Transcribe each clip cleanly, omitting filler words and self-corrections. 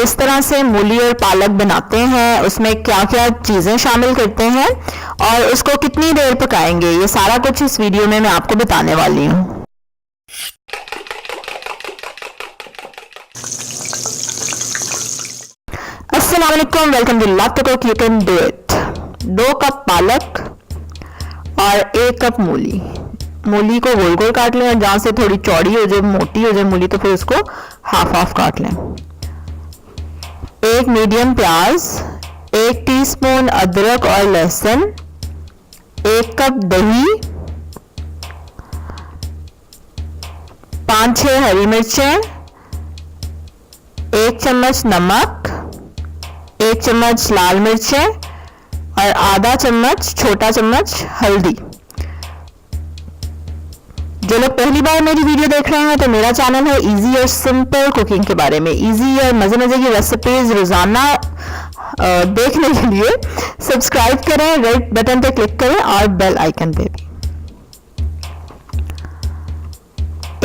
किस तरह से मूली और पालक बनाते हैं, उसमें क्या क्या चीज़ें शामिल करते हैं और उसको कितनी देर पकाएंगे, ये सारा कुछ इस वीडियो में मैं आपको बताने वाली हूँ। अस्सलाम वालेकुम, welcome to love to cook, you can do it. 2 cup पालक और 1 कप मूली। मूली को गोल गोल काट लें और जहाँ से थोड़ी चौड़ी हो जाए, मोटी हो जाए मूली, तो फिर उसको हाफ हाफ काट लें। 1 मीडियम प्याज, 1 टीस्पून अदरक और लहसुन, 1 कप दही, 5-6 हरी मिर्चें, 1 चम्मच नमक, 1 चम्मच लाल मिर्चें और आधा चम्मच, छोटा चम्मच हल्दी। जो लोग पहली बार मेरी वीडियो देख रहे हैं तो मेरा चैनल है इजी और सिंपल कुकिंग के बारे में। इजी और मज़े मज़े की रेसिपीज रोज़ाना देखने के लिए सब्सक्राइब करें, रेड बटन पे क्लिक करें और बेल आइकन पे भी।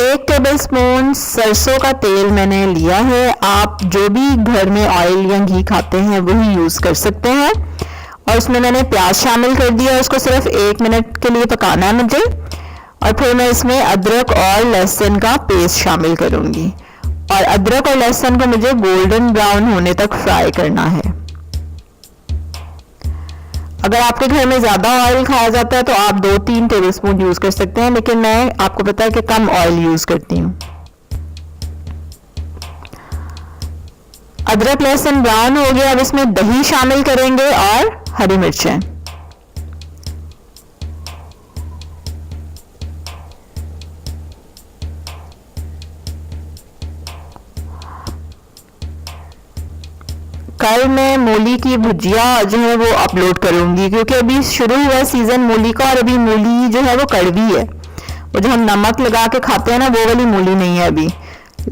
1 टेबलस्पून सरसों का तेल मैंने लिया है। आप जो भी घर में ऑयल या घी खाते हैं वही यूज़ कर सकते हैं। और उसमें मैंने प्याज शामिल कर दिया, उसको सिर्फ 1 मिनट के लिए पकाना है मुझे। और फिर मैं इसमें अदरक और लहसुन का पेस्ट शामिल करूंगी और अदरक और लहसुन को मुझे गोल्डन ब्राउन होने तक फ्राई करना है। अगर आपके घर में ज़्यादा ऑयल खाया जाता है तो आप 2-3 टेबलस्पून यूज़ कर सकते हैं, लेकिन मैं आपको पता है कि कम ऑयल यूज़ करती हूँ। अदरक लहसुन ब्राउन हो गया, अब इसमें दही शामिल करेंगे और हरी मिर्चें। कल मैं मूली की भुजिया जो है वो अपलोड करूंगी, क्योंकि अभी शुरू हुआ सीज़न मूली का और अभी मूली जो है वो कड़वी है। वो जो हम नमक लगा के खाते हैं ना, वो वाली मूली नहीं है अभी।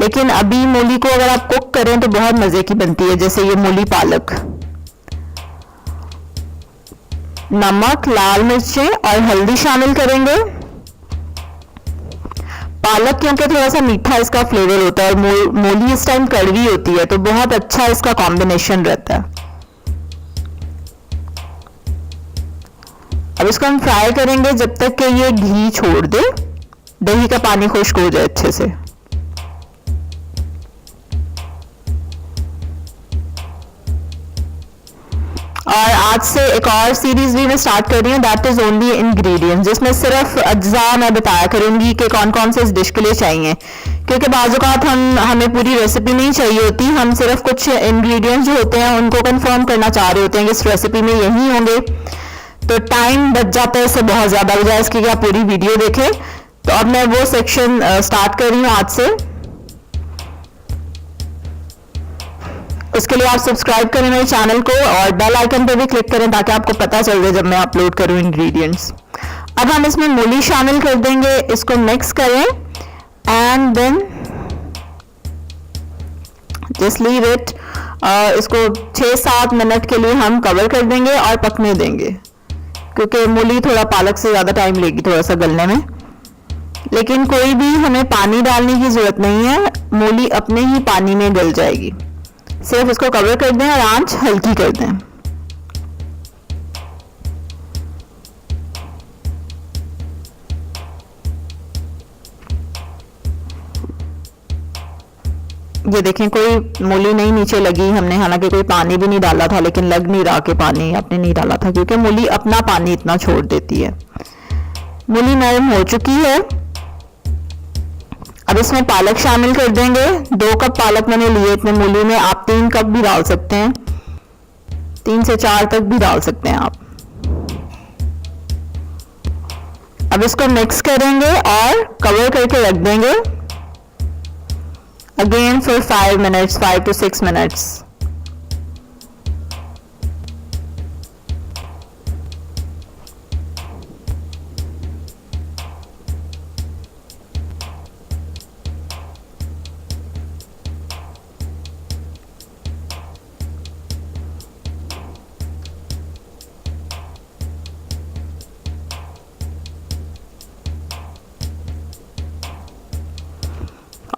लेकिन अभी मूली को अगर आप कुक करें तो बहुत मज़े की बनती है, जैसे ये मूली पालक। नमक, लाल मिर्चें और हल्दी शामिल करेंगे। पालक क्योंकि थोड़ा सा मीठा इसका फ्लेवर होता है और मूली इस टाइम कड़वी होती है तो बहुत अच्छा इसका कॉम्बिनेशन रहता है। अब इसको हम फ्राई करेंगे जब तक कि ये घी छोड़ दे, दही का पानी खुश्क हो जाए अच्छे से। और आज से एक और सीरीज भी मैं स्टार्ट कर रही हूँ, दैट इज ओनली इंग्रेडिएंट्स, जिसमें सिर्फ अज्जा मैं बताया करूंगी कि कौन कौन से इस डिश के लिए चाहिए, क्योंकि बाज़-औक़ात हमें पूरी रेसिपी नहीं चाहिए होती, हम सिर्फ कुछ इंग्रेडिएंट्स जो होते हैं उनको कंफर्म करना चाह रहे होते हैं कि इस रेसिपी में यही होंगे, तो टाइम बच जाता है इससे बहुत ज़्यादा, बजाय इसकी कि आप पूरी वीडियो देखें। तो अब मैं वो सेक्शन स्टार्ट कर रही हूँ आज से। उसके लिए आप सब्सक्राइब करें मेरे चैनल को और बेल आइकन पे भी क्लिक करें ताकि आपको पता चल जाए जब मैं अपलोड करूं इंग्रेडिएंट्स। अब हम इसमें मूली शामिल कर देंगे, इसको मिक्स करें and then just leave it. इसको 6-7 मिनट के लिए हम कवर कर देंगे और पकने देंगे, क्योंकि मूली थोड़ा पालक से ज़्यादा टाइम लेगी थोड़ा सा गलने में। लेकिन कोई भी हमें पानी डालने की ज़रूरत नहीं है, मूली अपने ही पानी में गल जाएगी। सिर्फ इसको कवर कर दें और आंच हल्की कर दें। ये देखें, कोई मूली नहीं नीचे लगी, हमने हालांकि कोई पानी भी नहीं डाला था, लेकिन लग नहीं रहा कि पानी आपने नहीं डाला था, क्योंकि मूली अपना पानी इतना छोड़ देती है। मूली नरम हो चुकी है। अब इसमें पालक शामिल कर देंगे। 2 कप पालक मैंने लिए इतने मूली में, आप 3 कप भी डाल सकते हैं, 3 से 4 तक भी डाल सकते हैं आप। अब इसको मिक्स करेंगे और कवर करके रख देंगे again for 5 minutes, 5 to 6 minutes.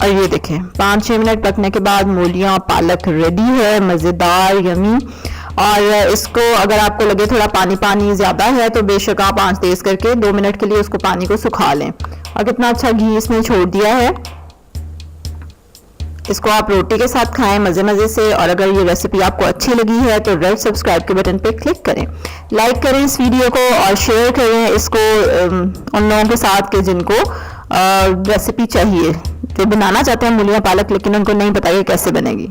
और ये देखें 5-6 मिनट पकने के बाद मूलियाँ पालक रेडी है, मज़ेदार यमी। और इसको अगर आपको लगे थोड़ा पानी पानी ज़्यादा है तो बेशक आप आंच तेज़ करके 2 मिनट के लिए उसको पानी को सुखा लें। और कितना अच्छा घी इसने छोड़ दिया है। इसको आप रोटी के साथ खाएं मज़े मज़े से। और अगर ये रेसिपी आपको अच्छी लगी है तो रेड सब्सक्राइब के बटन पे क्लिक करें, लाइक करें इस वीडियो को और शेयर करें इसको उन लोगों के साथ के जिनको रेसिपी चाहिए, जो बनाना चाहते हैं मूलियाँ पालक लेकिन उनको नहीं पता ये कैसे बनेगी।